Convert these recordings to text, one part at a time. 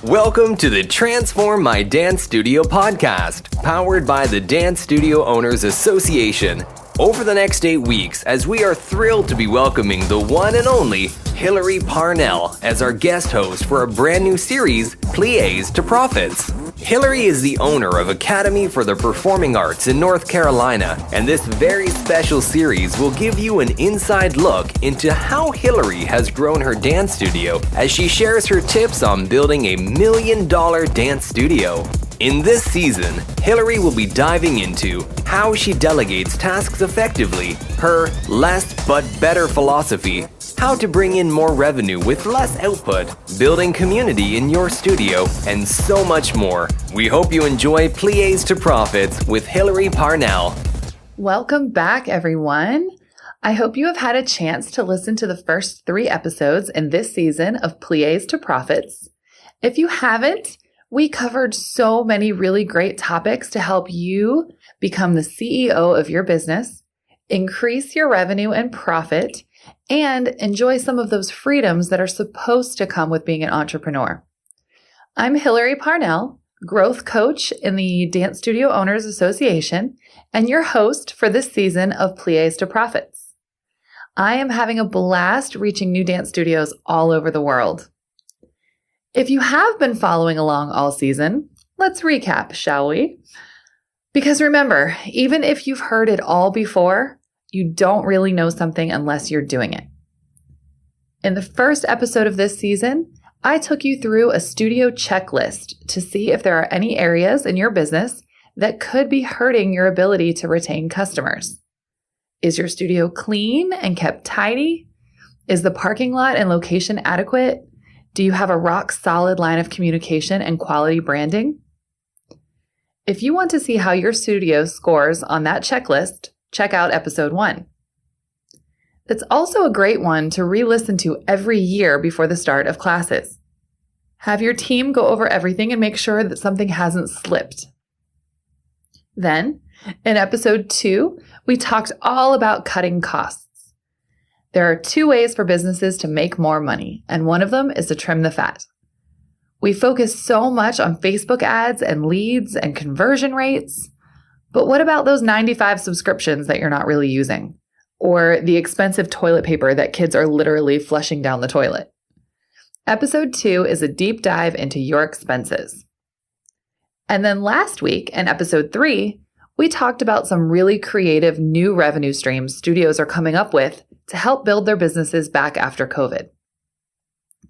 Welcome to the Transform My Dance Studio podcast, powered by the Dance Studio Owners Association. Over the next 8 weeks, as we are thrilled to be welcoming the one and only Hilary Parnell as our guest host for a brand new series, Pliés to Profits. Hilary is the owner of Academy for the Performing Arts in North Carolina, and this very special series will give you an inside look into how Hilary has grown her dance studio as she shares her tips on building $1 million dance studio. In this season, Hilary will be diving into how she delegates tasks effectively, her less but better philosophy, how to bring in more revenue with less output, building community in your studio, and so much more. We hope you enjoy Pliés to Profits with Hilary Parnell. Welcome back, everyone. I hope you have had a chance to listen to the first 3 episodes in this season of Pliés to Profits. If you haven't, we covered so many really great topics to help you become the CEO of your business, increase your revenue and profit, and enjoy some of those freedoms that are supposed to come with being an entrepreneur. I'm Hilary Parnell, growth coach in the Dance Studio Owners Association, and your host for this season of Pliés to Profits. I am having a blast reaching new dance studios all over the world. If you have been following along all season, let's recap, shall we? Because remember, even if you've heard it all before, you don't really know something unless you're doing it. In the first episode of this season, I took you through a studio checklist to see if there are any areas in your business that could be hurting your ability to retain customers. Is your studio clean and kept tidy? Is the parking lot and location adequate? Do you have a rock-solid line of communication and quality branding? If you want to see how your studio scores on that checklist, check out episode 1. It's also a great one to re-listen to every year before the start of classes. Have your team go over everything and make sure that something hasn't slipped. Then, in episode 2, we talked all about cutting costs. There are 2 ways for businesses to make more money, and one of them is to trim the fat. We focus so much on Facebook ads and leads and conversion rates, but what about those 95 subscriptions that you're not really using? Or the expensive toilet paper that kids are literally flushing down the toilet? Episode 2 is a deep dive into your expenses. And then last week, in episode 3, we talked about some really creative new revenue streams studios are coming up with to help build their businesses back after COVID.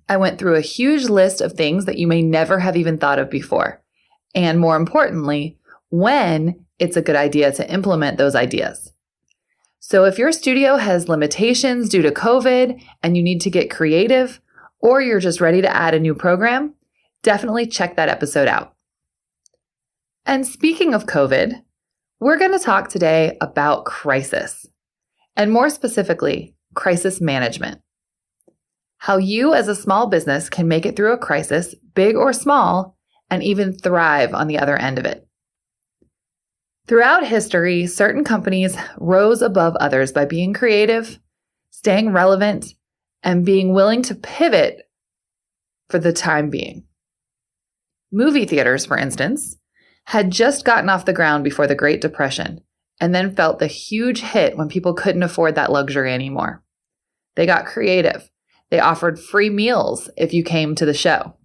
I went through a huge list of things that you may never have even thought of before, and more importantly, when it's a good idea to implement those ideas. So if your studio has limitations due to COVID and you need to get creative, or you're just ready to add a new program, definitely check that episode out. And speaking of COVID, we're going to talk today about crisis. And more specifically, crisis management. How you as a small business can make it through a crisis, big or small, and even thrive on the other end of it. Throughout history, certain companies rose above others by being creative, staying relevant, and being willing to pivot for the time being. Movie theaters, for instance, had just gotten off the ground before the Great Depression, and then felt the huge hit when people couldn't afford that luxury anymore. They got creative. They offered free meals if you came to the show.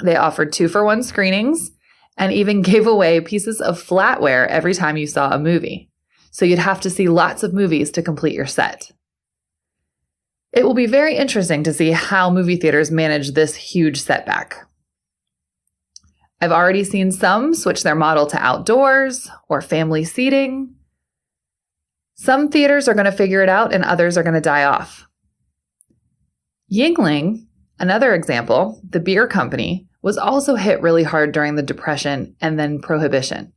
They offered 2-for-1 screenings and even gave away pieces of flatware every time you saw a movie. So you'd have to see lots of movies to complete your set. It will be very interesting to see how movie theaters manage this huge setback. I've already seen some switch their model to outdoors or family seating. Some theaters are going to figure it out and others are going to die off. Yuengling, another example, the beer company, was also hit really hard during the Depression and then Prohibition.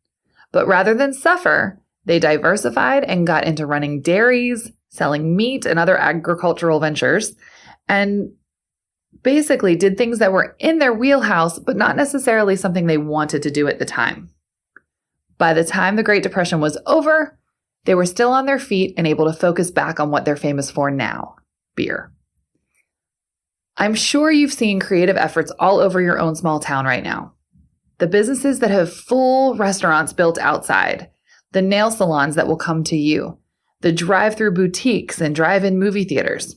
But rather than suffer, they diversified and got into running dairies, selling meat and other agricultural ventures, and basically did things that were in their wheelhouse, but not necessarily something they wanted to do at the time. By the time the Great Depression was over, they were still on their feet and able to focus back on what they're famous for now, beer. I'm sure you've seen creative efforts all over your own small town right now. The businesses that have full restaurants built outside, the nail salons that will come to you, the drive-through boutiques and drive-in movie theaters.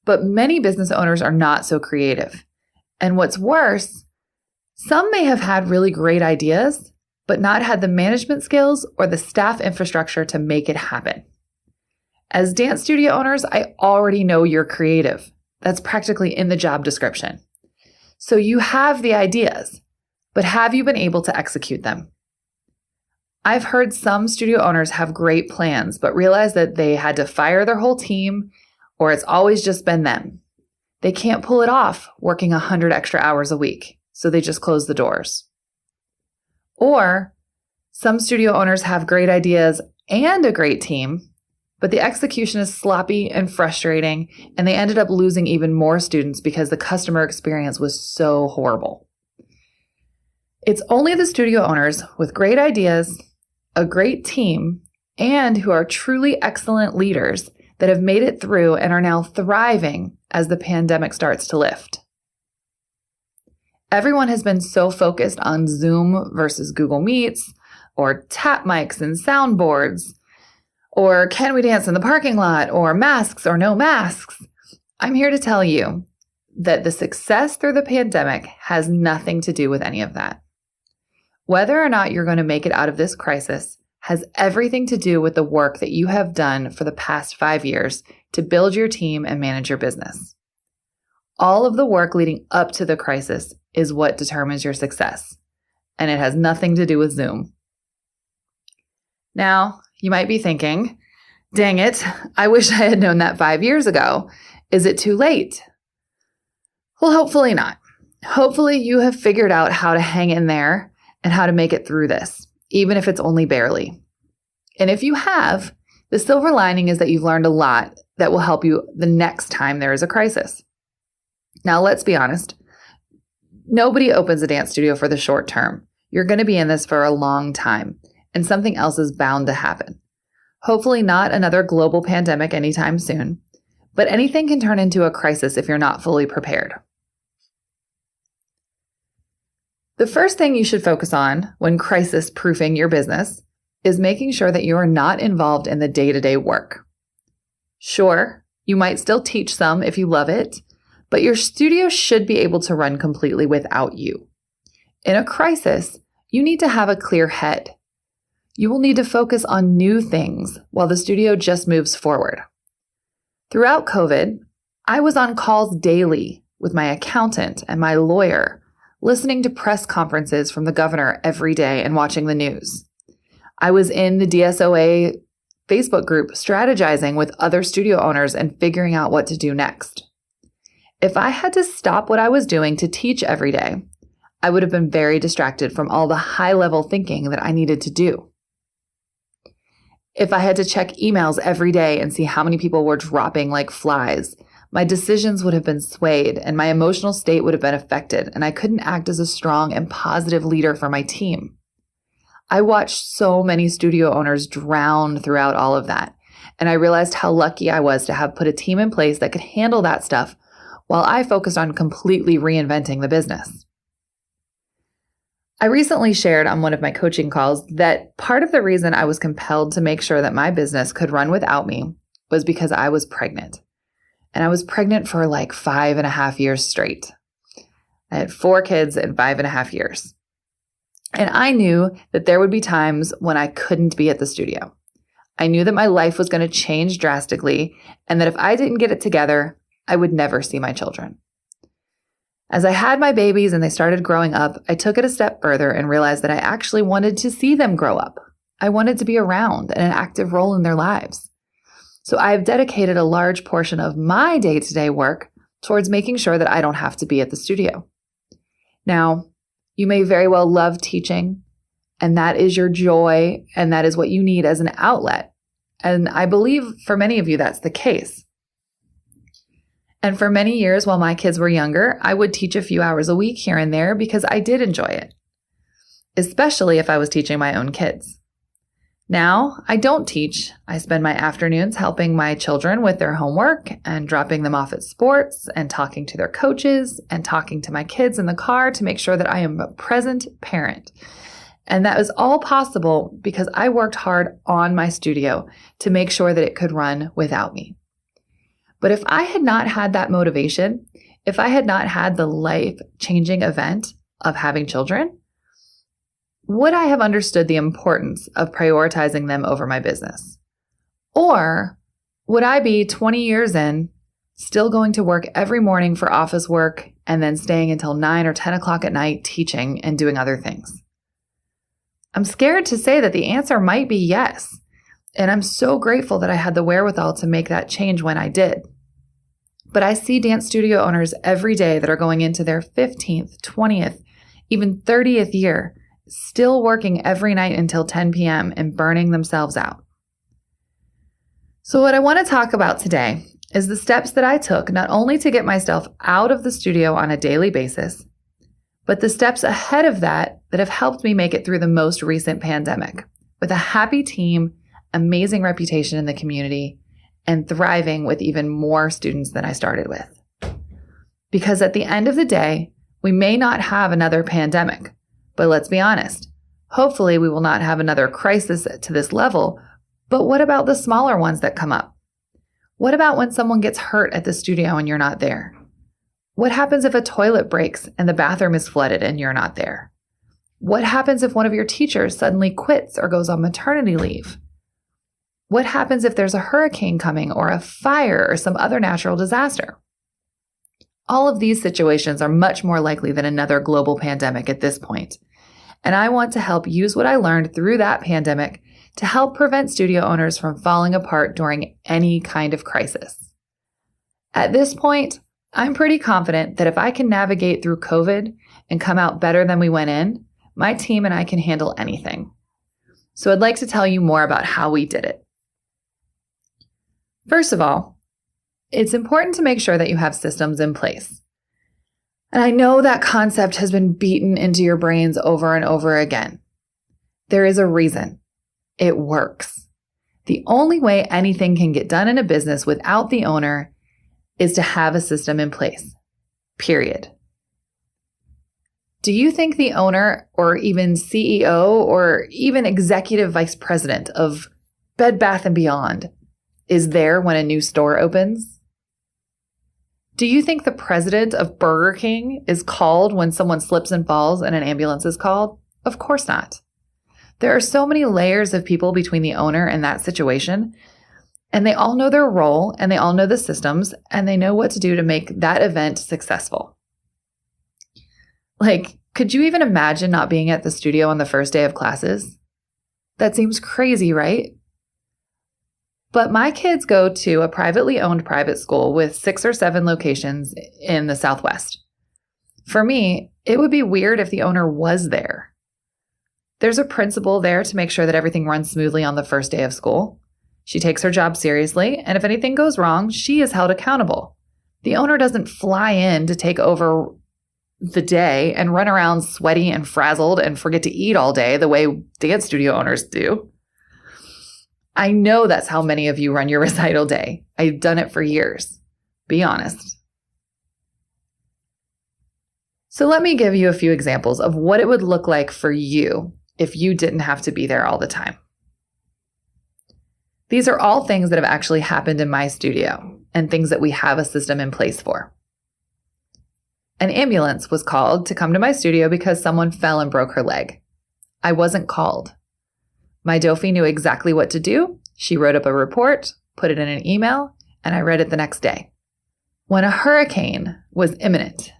But many business owners are not so creative. And what's worse, some may have had really great ideas, but not had the management skills or the staff infrastructure to make it happen. As dance studio owners, I already know you're creative. That's practically in the job description. So you have the ideas, but have you been able to execute them? I've heard some studio owners have great plans, but realize that they had to fire their whole team, or it's always just been them. They can't pull it off working 100 extra hours a week, so they just close the doors. Or some studio owners have great ideas and a great team, but the execution is sloppy and frustrating, and they ended up losing even more students because the customer experience was so horrible. It's only the studio owners with great ideas, a great team, and who are truly excellent leaders that have made it through and are now thriving as the pandemic starts to lift. Everyone has been so focused on Zoom versus Google Meets, or tap mics and soundboards, or can we dance in the parking lot, or masks or no masks. I'm here to tell you that the success through the pandemic has nothing to do with any of that. Whether or not you're going to make it out of this crisis has everything to do with the work that you have done for the past 5 years to build your team and manage your business. All of the work leading up to the crisis is what determines your success, and it has nothing to do with Zoom. Now, you might be thinking, dang it, I wish I had known that 5 years ago. Is it too late? Well, hopefully not. Hopefully you have figured out how to hang in there and how to make it through this, even if it's only barely. And if you have, the silver lining is that you've learned a lot that will help you the next time there is a crisis. Now, let's be honest. Nobody opens a dance studio for the short term. You're going to be in this for a long time, and something else is bound to happen. Hopefully not another global pandemic anytime soon, but anything can turn into a crisis if you're not fully prepared. The first thing you should focus on when crisis-proofing your business is making sure that you are not involved in the day-to-day work. Sure, you might still teach some if you love it, but your studio should be able to run completely without you. In a crisis, you need to have a clear head. You will need to focus on new things while the studio just moves forward. Throughout COVID, I was on calls daily with my accountant and my lawyer, listening to press conferences from the governor every day and watching the news. I was in the DSOA Facebook group strategizing with other studio owners and figuring out what to do next. If I had to stop what I was doing to teach every day, I would have been very distracted from all the high-level thinking that I needed to do. If I had to check emails every day and see how many people were dropping like flies, my decisions would have been swayed and my emotional state would have been affected, and I couldn't act as a strong and positive leader for my team. I watched so many studio owners drown throughout all of that, and I realized how lucky I was to have put a team in place that could handle that stuff while I focused on completely reinventing the business. I recently shared on one of my coaching calls that part of the reason I was compelled to make sure that my business could run without me was because I was pregnant. And I was pregnant for like 5.5 years straight. I had 4 kids in 5.5 years. And I knew that there would be times when I couldn't be at the studio. I knew that my life was going to change drastically, and that if I didn't get it together, I would never see my children. As I had my babies and they started growing up, I took it a step further and realized that I actually wanted to see them grow up. I wanted to be around and an active role in their lives. So I have dedicated a large portion of my day-to-day work towards making sure that I don't have to be at the studio. Now, you may very well love teaching, and that is your joy, and that is what you need as an outlet. And I believe for many of you that's the case. And for many years while my kids were younger, I would teach a few hours a week here and there because I did enjoy it, especially if I was teaching my own kids. Now, I don't teach. I spend my afternoons helping my children with their homework and dropping them off at sports and talking to their coaches and talking to my kids in the car to make sure that I am a present parent. And that was all possible because I worked hard on my studio to make sure that it could run without me. But if I had not had that motivation, if I had not had the life-changing event of having children, would I have understood the importance of prioritizing them over my business? Or would I be 20 years in, still going to work every morning for office work and then staying until 9 or 10 o'clock at night teaching and doing other things? I'm scared to say that the answer might be yes. And I'm so grateful that I had the wherewithal to make that change when I did. But I see dance studio owners every day that are going into their 15th, 20th, even 30th year, still working every night until 10 p.m. and burning themselves out. So what I want to talk about today is the steps that I took not only to get myself out of the studio on a daily basis, but the steps ahead of that have helped me make it through the most recent pandemic with a happy team, amazing reputation in the community, and thriving with even more students than I started with. Because at the end of the day, we may not have another pandemic, but let's be honest, hopefully we will not have another crisis to this level, but what about the smaller ones that come up? What about when someone gets hurt at the studio and you're not there? What happens if a toilet breaks and the bathroom is flooded and you're not there? What happens if one of your teachers suddenly quits or goes on maternity leave? What happens if there's a hurricane coming or a fire or some other natural disaster? All of these situations are much more likely than another global pandemic at this point. And I want to help use what I learned through that pandemic to help prevent studio owners from falling apart during any kind of crisis. At this point, I'm pretty confident that if I can navigate through COVID and come out better than we went in, my team and I can handle anything. So I'd like to tell you more about how we did it. First of all, it's important to make sure that you have systems in place. And I know that concept has been beaten into your brains over and over again. There is a reason. It works. The only way anything can get done in a business without the owner is to have a system in place. Period. Do you think the owner or even CEO or even executive vice president of Bed Bath & Beyond is there when a new store opens? Do you think the president of Burger King is called when someone slips and falls and an ambulance is called? Of course not. There are so many layers of people between the owner and that situation, and they all know their role and they all know the systems and they know what to do to make that event successful. Like, could you even imagine not being at the studio on the first day of classes? That seems crazy, right? But my kids go to a privately owned private school with 6 or 7 locations in the Southwest. For me, it would be weird if the owner was there. There's a principal there to make sure that everything runs smoothly on the first day of school. She takes her job seriously, and if anything goes wrong, she is held accountable. The owner doesn't fly in to take over the day and run around sweaty and frazzled and forget to eat all day the way dance studio owners do. I know that's how many of you run your recital day. I've done it for years. Be honest. So let me give you a few examples of what it would look like for you if you didn't have to be there all the time. These are all things that have actually happened in my studio and things that we have a system in place for. An ambulance was called to come to my studio because someone fell and broke her leg. I wasn't called. My Dofi knew exactly what to do. She wrote up a report, put it in an email, and I read it the next day. When a hurricane was imminent,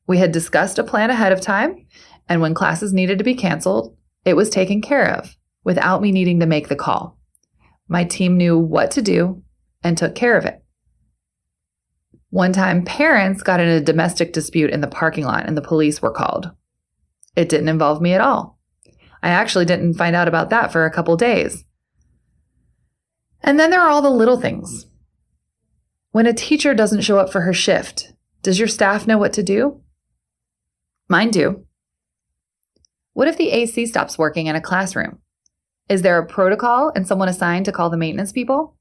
we had discussed a plan ahead of time, and when classes needed to be canceled, it was taken care of without me needing to make the call. My team knew what to do and took care of it. One time, parents got in a domestic dispute in the parking lot and the police were called. It didn't involve me at all. I actually didn't find out about that for a couple days. And then there are all the little things. When a teacher doesn't show up for her shift, does your staff know what to do? Mine do. What if the AC stops working in a classroom? Is there a protocol and someone assigned to call the maintenance people?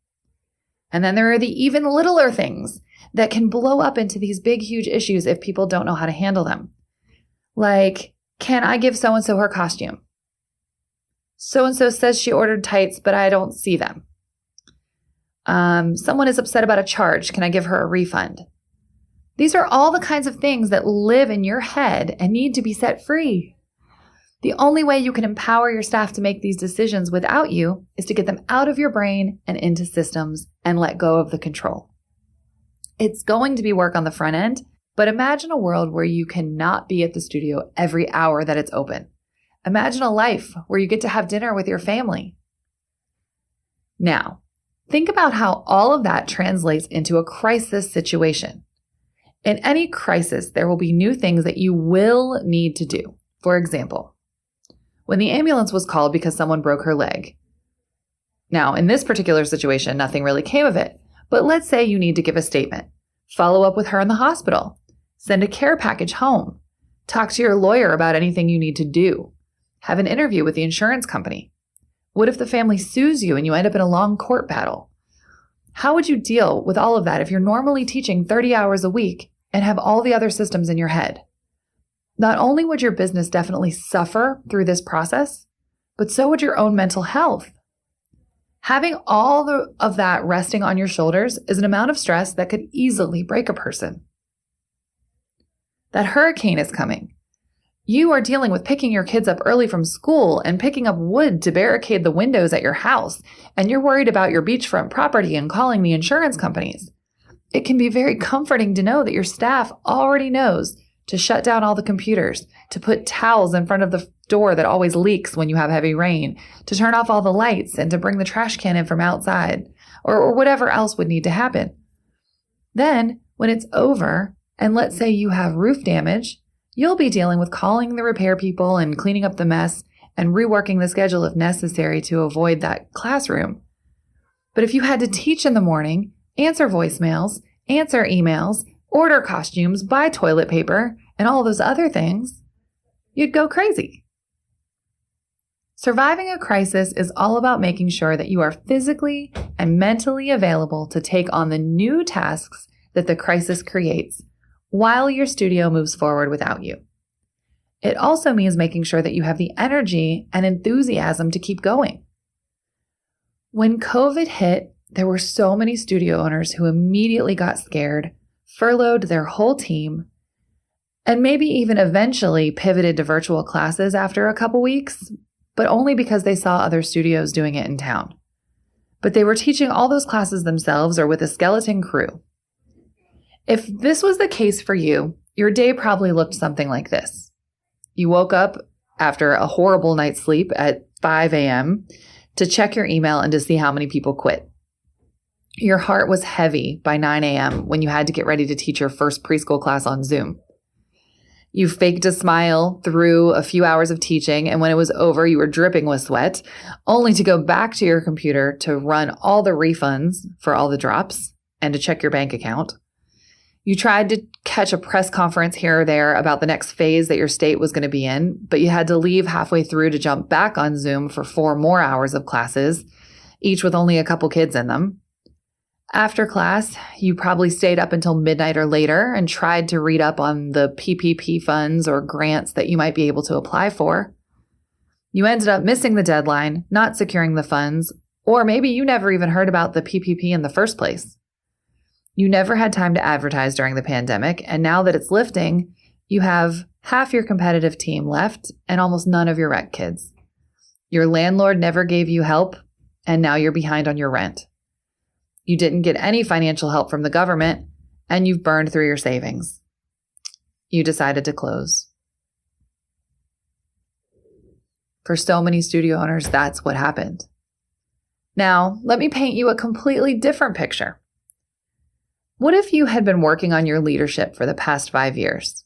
And then there are the even littler things that can blow up into these big, huge issues if people don't know how to handle them. Like, can I give so-and-so her costume? So-and-so says she ordered tights, but I don't see them. Someone is upset about a charge. Can I give her a refund? These are all the kinds of things that live in your head and need to be set free. The only way you can empower your staff to make these decisions without you is to get them out of your brain and into systems and let go of the control. It's going to be work on the front end, but imagine a world where you cannot be at the studio every hour that it's open. Imagine a life where you get to have dinner with your family. Now, think about how all of that translates into a crisis situation. In any crisis, there will be new things that you will need to do. For example, when the ambulance was called because someone broke her leg. Now, in this particular situation, nothing really came of it. But let's say you need to give a statement, follow up with her in the hospital, send a care package home, talk to your lawyer about anything you need to do, have an interview with the insurance company. What if the family sues you and you end up in a long court battle? How would you deal with all of that if you're normally teaching 30 hours a week and have all the other systems in your head? Not only would your business definitely suffer through this process, but so would your own mental health. Having all of that resting on your shoulders is an amount of stress that could easily break a person. That hurricane is coming. You are dealing with picking your kids up early from school and picking up wood to barricade the windows at your house, and you're worried about your beachfront property and calling the insurance companies. It can be very comforting to know that your staff already knows to shut down all the computers, to put towels in front of the door that always leaks when you have heavy rain, to turn off all the lights and to bring the trash can in from outside, or whatever else would need to happen. Then, when it's over, and let's say you have roof damage, you'll be dealing with calling the repair people and cleaning up the mess and reworking the schedule if necessary to avoid that classroom. But if you had to teach in the morning, answer voicemails, answer emails, order costumes, buy toilet paper, and all those other things, you'd go crazy. Surviving a crisis is all about making sure that you are physically and mentally available to take on the new tasks that the crisis creates while your studio moves forward without you. It also means making sure that you have the energy and enthusiasm to keep going. When COVID hit, there were so many studio owners who immediately got scared, furloughed their whole team, and maybe even eventually pivoted to virtual classes after a couple weeks, but only because they saw other studios doing it in town. But they were teaching all those classes themselves or with a skeleton crew. If this was the case for you, your day probably looked something like this. You woke up after a horrible night's sleep at 5 a.m. to check your email and to see how many people quit. Your heart was heavy by 9 a.m. when you had to get ready to teach your first preschool class on Zoom. You faked a smile through a few hours of teaching, and when it was over, you were dripping with sweat, only to go back to your computer to run all the refunds for all the drops and to check your bank account. You tried to catch a press conference here or there about the next phase that your state was going to be in, but you had to leave halfway through to jump back on Zoom for 4 more hours of classes, each with only a couple kids in them. After class, you probably stayed up until midnight or later and tried to read up on the PPP funds or grants that you might be able to apply for. You ended up missing the deadline, not securing the funds, or maybe you never even heard about the PPP in the first place. You never had time to advertise during the pandemic, and now that it's lifting, you have half your competitive team left and almost none of your rec kids. Your landlord never gave you help, and now you're behind on your rent. You didn't get any financial help from the government, and you've burned through your savings. You decided to close. For so many studio owners, that's what happened. Now, let me paint you a completely different picture. What if you had been working on your leadership for the past 5 years?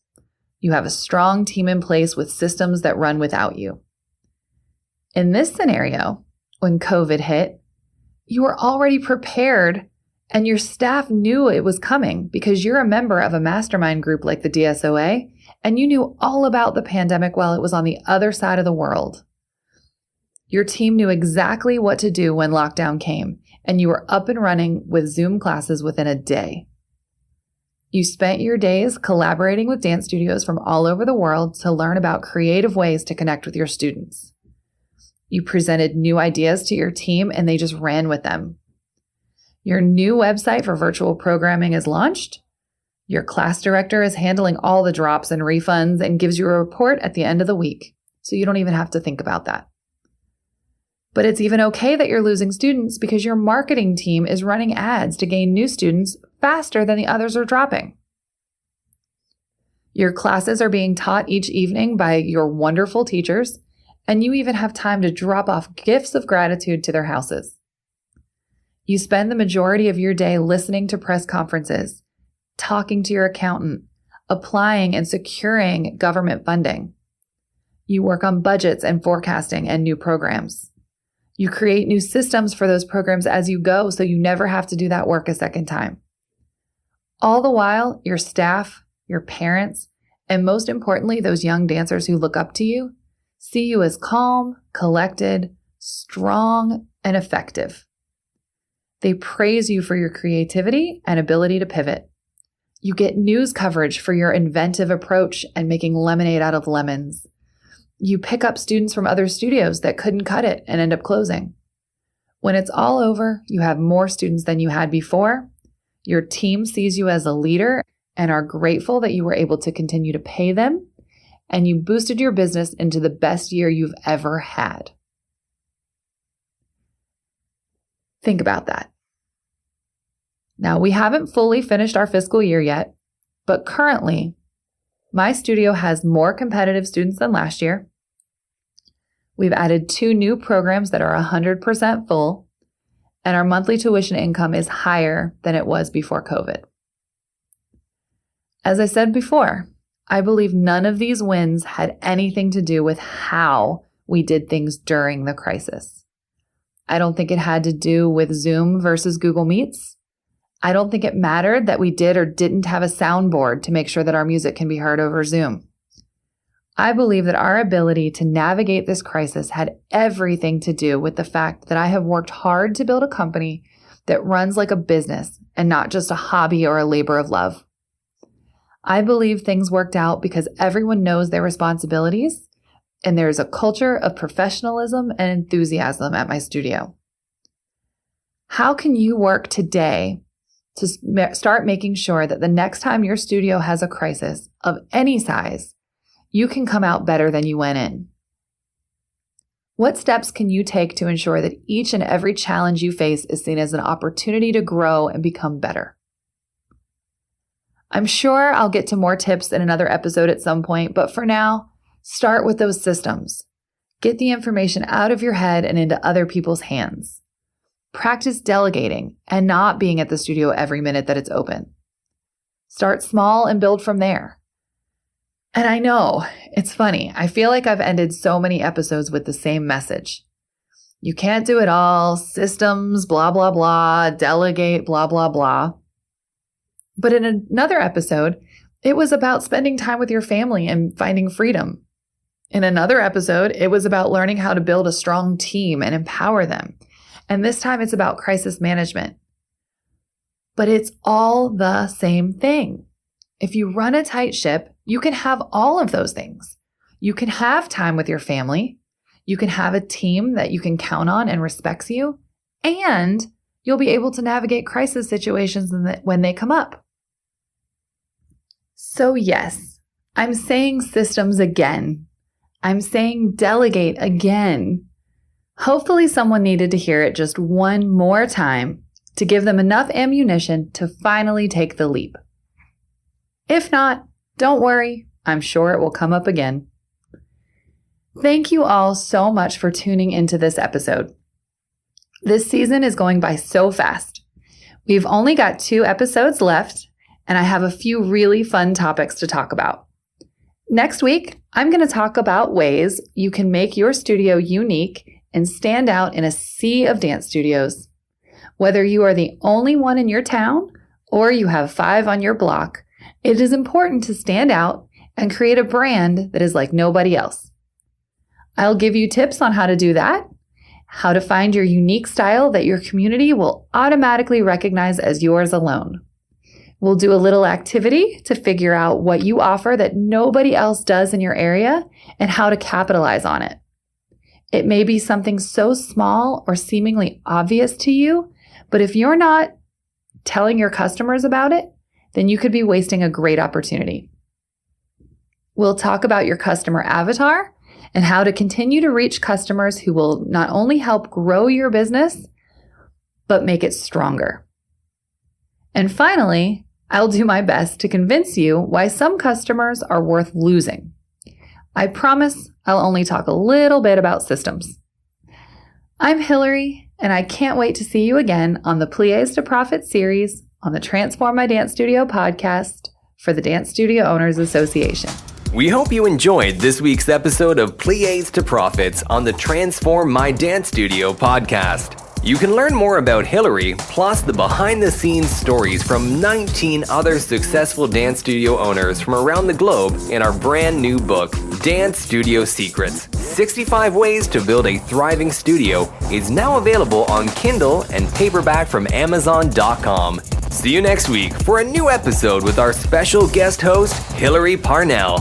You have a strong team in place with systems that run without you. In this scenario, when COVID hit, you were already prepared and your staff knew it was coming because you're a member of a mastermind group like the DSOA and you knew all about the pandemic while it was on the other side of the world. Your team knew exactly what to do when lockdown came, and you were up and running with Zoom classes within a day. You spent your days collaborating with dance studios from all over the world to learn about creative ways to connect with your students. You presented new ideas to your team and they just ran with them. Your new website for virtual programming is launched. Your class director is handling all the drops and refunds and gives you a report at the end of the week, so you don't even have to think about that. But it's even okay that you're losing students because your marketing team is running ads to gain new students faster than the others are dropping. Your classes are being taught each evening by your wonderful teachers, and you even have time to drop off gifts of gratitude to their houses. You spend the majority of your day listening to press conferences, talking to your accountant, applying and securing government funding. You work on budgets and forecasting and new programs. You create new systems for those programs as you go, so you never have to do that work a second time. All the while, your staff, your parents, and most importantly, those young dancers who look up to you, see you as calm, collected, strong, and effective. They praise you for your creativity and ability to pivot. You get news coverage for your inventive approach and making lemonade out of lemons. You pick up students from other studios that couldn't cut it and end up closing. When it's all over, you have more students than you had before. Your team sees you as a leader and are grateful that you were able to continue to pay them, and you boosted your business into the best year you've ever had. Think about that. Now, we haven't fully finished our fiscal year yet, but currently, my studio has more competitive students than last year. We've added 2 new programs that are 100% full, and our monthly tuition income is higher than it was before COVID. As I said before, I believe none of these wins had anything to do with how we did things during the crisis. I don't think it had to do with Zoom versus Google Meets. I don't think it mattered that we did or didn't have a soundboard to make sure that our music can be heard over Zoom. I believe that our ability to navigate this crisis had everything to do with the fact that I have worked hard to build a company that runs like a business and not just a hobby or a labor of love. I believe things worked out because everyone knows their responsibilities and there is a culture of professionalism and enthusiasm at my studio. How can you work today to start making sure that the next time your studio has a crisis of any size, you can come out better than you went in? What steps can you take to ensure that each and every challenge you face is seen as an opportunity to grow and become better? I'm sure I'll get to more tips in another episode at some point, but for now, start with those systems. Get the information out of your head and into other people's hands. Practice delegating and not being at the studio every minute that it's open. Start small and build from there. And I know, it's funny. I feel like I've ended so many episodes with the same message. You can't do it all, systems, blah, blah, blah, delegate, blah, blah, blah. But in another episode, it was about spending time with your family and finding freedom. In another episode, it was about learning how to build a strong team and empower them. And this time it's about crisis management. But it's all the same thing. If you run a tight ship, you can have all of those things. You can have time with your family. You can have a team that you can count on and respects you. And you'll be able to navigate crisis situations when they come up. So yes, I'm saying systems again. I'm saying delegate again. Hopefully someone needed to hear it just one more time to give them enough ammunition to finally take the leap. If not, don't worry. I'm sure it will come up again. Thank you all so much for tuning into this episode. This season is going by so fast. We've only got 2 episodes left, and I have a few really fun topics to talk about. Next week, I'm going to talk about ways you can make your studio unique and stand out in a sea of dance studios. Whether you are the only one in your town or you have 5 on your block, it is important to stand out and create a brand that is like nobody else. I'll give you tips on how to do that, how to find your unique style that your community will automatically recognize as yours alone. We'll do a little activity to figure out what you offer that nobody else does in your area and how to capitalize on it. It may be something so small or seemingly obvious to you, but if you're not telling your customers about it, then you could be wasting a great opportunity. We'll talk about your customer avatar and how to continue to reach customers who will not only help grow your business, but make it stronger. And finally, I'll do my best to convince you why some customers are worth losing. I promise I'll only talk a little bit about systems. I'm Hilary, and I can't wait to see you again on the Pliés to Profit series on the Transform My Dance Studio podcast for the Dance Studio Owners Association. We hope you enjoyed this week's episode of Pliés to Profits on the Transform My Dance Studio podcast. You can learn more about Hilary, plus the behind-the-scenes stories from 19 other successful dance studio owners from around the globe in our brand new book, Dance Studio Secrets: 65 Ways to Build a Thriving Studio, is now available on Kindle and paperback from Amazon.com. See you next week for a new episode with our special guest host, Hilary Parnell.